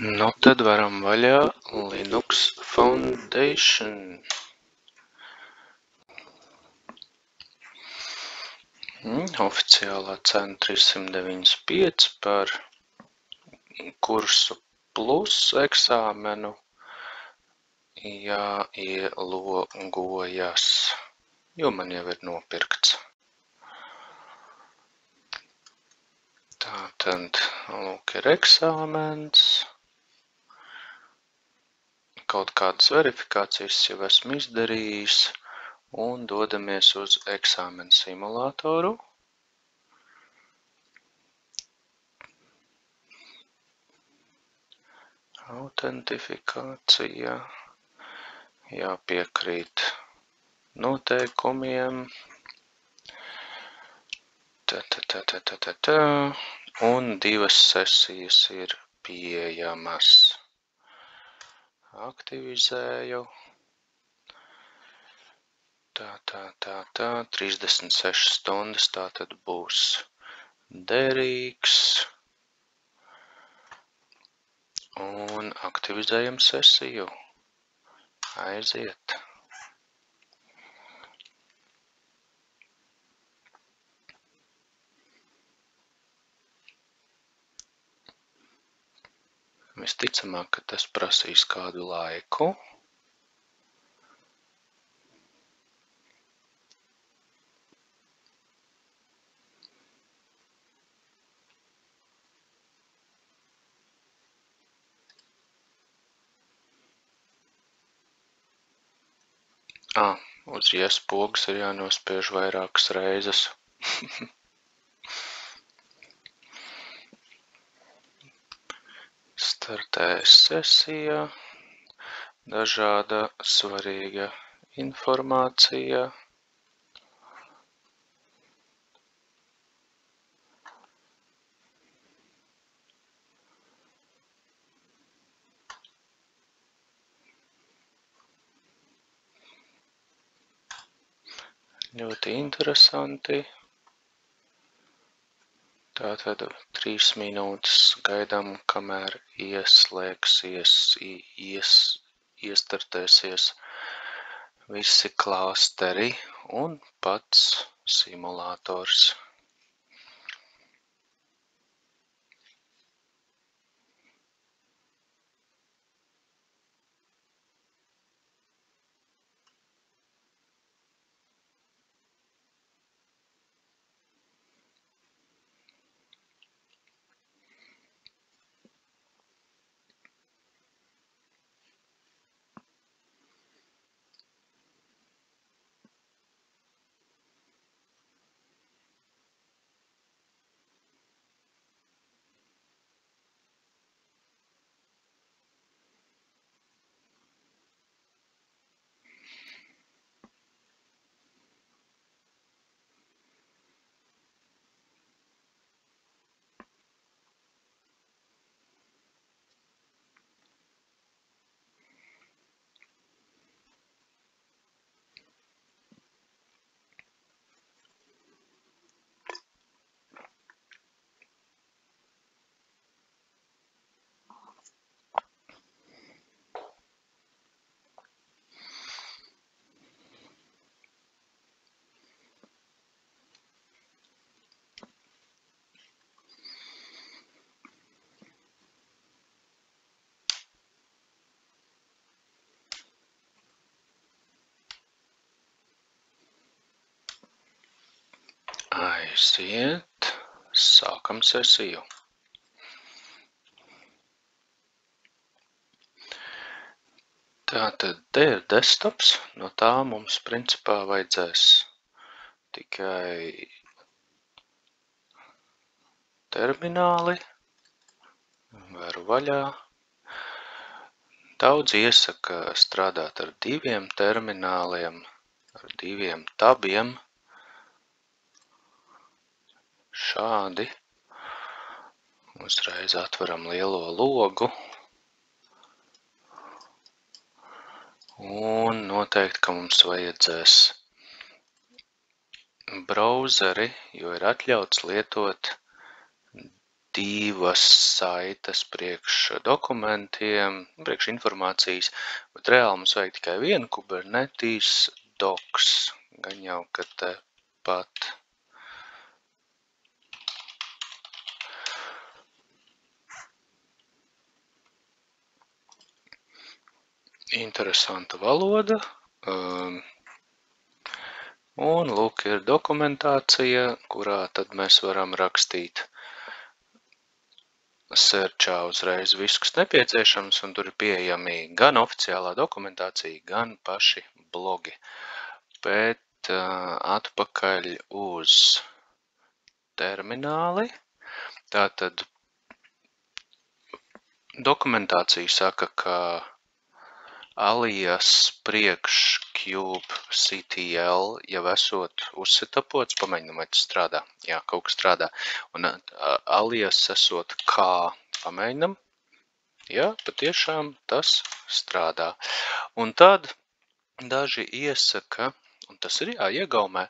Nu tad varam vaļā Linux Foundation. Oficiālā cena 395 par kursu plus eksāmenu jāielogojas, jo man jau ir nopirkts. Tātad, lūk, ir eksāmens. Kaut kādas verifikācijas jau esmu izdarījis un dodamies uz eksāmenu simulātoru. Autentifikācija, jāpiekrīt noteikumiem, un 2 sesijas ir pieejamas. Aktivizēju. 36 stundas tātad būs derīgs. Un aktivizējam sesiju. Aiziet. Visticamāk, ka tas prasīs kādu laiku. Uz yes pogas ir jānospiež vairākas reizes. Startēs sesija, dažāda svarīga informācija. Ļoti interesanti. Tātad 3 minūtes gaidām, kamēr iestartēsies visi klāsteri un pats simulators. Aiziet, sākam sesiju. Tātad te ir desktops, no tā mums principā vajadzēs tikai termināli, varu vaļā. Daudz iesaka strādāt ar 2 termināliem, ar 2 tabiem. Šādi. Uzreiz atveram lielo logu. Un noteikti, ka mums vajadzēs brauzeri, jo ir atļauts lietot divas saites priekš dokumentiem, priekš informācijas, bet reāli mums vajag tikai vienu Kubernetes docs, gan jau, ka te pat. Interesanta valoda. Un lūk ir dokumentācija, kurā tad mēs varam rakstīt searchā uzreiz visu, kas nepieciešams, un tur ir pieejami gan oficiālā dokumentācija, gan paši blogi. Bet atpakaļ uz termināli. Tātad dokumentācija saka, ka alias priekš kubectl jau esot uzsetapots, pamēģinam, vai tas strādā. Jā, kaut kas strādā. Un alias esot kā, pamēģinam. Jā, patiešām tas strādā. Un tad daži iesaka, un tas ir iegaumē,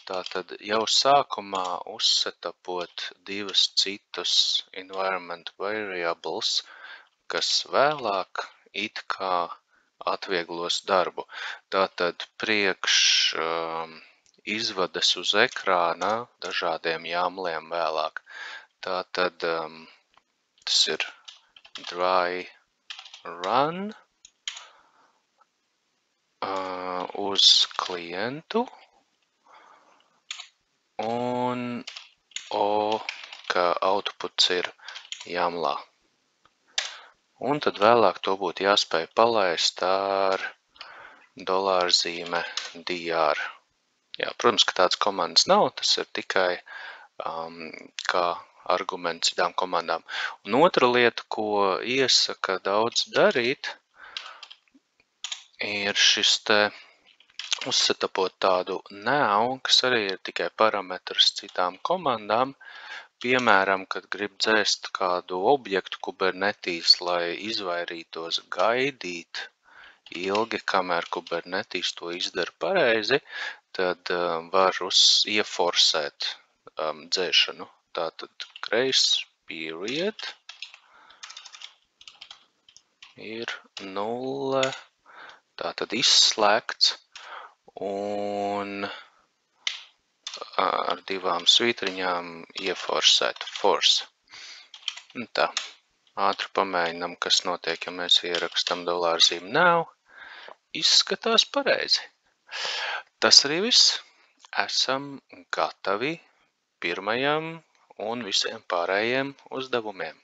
tātad jau sākumā uzsetapot divas citus environment variables, kas vēlāk it kā atvieglos darbu. Tātad priekš izvades uz ekrāna dažādiem jāmliem vēlāk. Tātad tas ir dry run uz klientu un ka outputs ir jamlā. Un tad vēlāk to būtu jāspēj palaist ar $zīme dr. Jā, protams, ka tāds komandas nav, tas ir tikai kā arguments citām komandām. Un otra lieta, ko iesaka daudz darīt, ir šis te uzsetapot tādu now, kas arī ir tikai parametrs citām komandām. Piemēram, kad grib dzēst kādu objektu Kubernetes, lai izvairītos gaidīt ilgi, kamēr Kubernetes to izdara pareizi, tad var ieforsēt dzēšanu. Tātad grace period ir 0, tātad izslēgts un ar divām svītriņām ieforsēt force. Un tā, ātri pamēģinam, kas notiek, ja mēs ierakstam $zīme now. Izskatās pareizi. Tas arī viss. Esam gatavi pirmajam un visiem pārējiem uzdevumiem.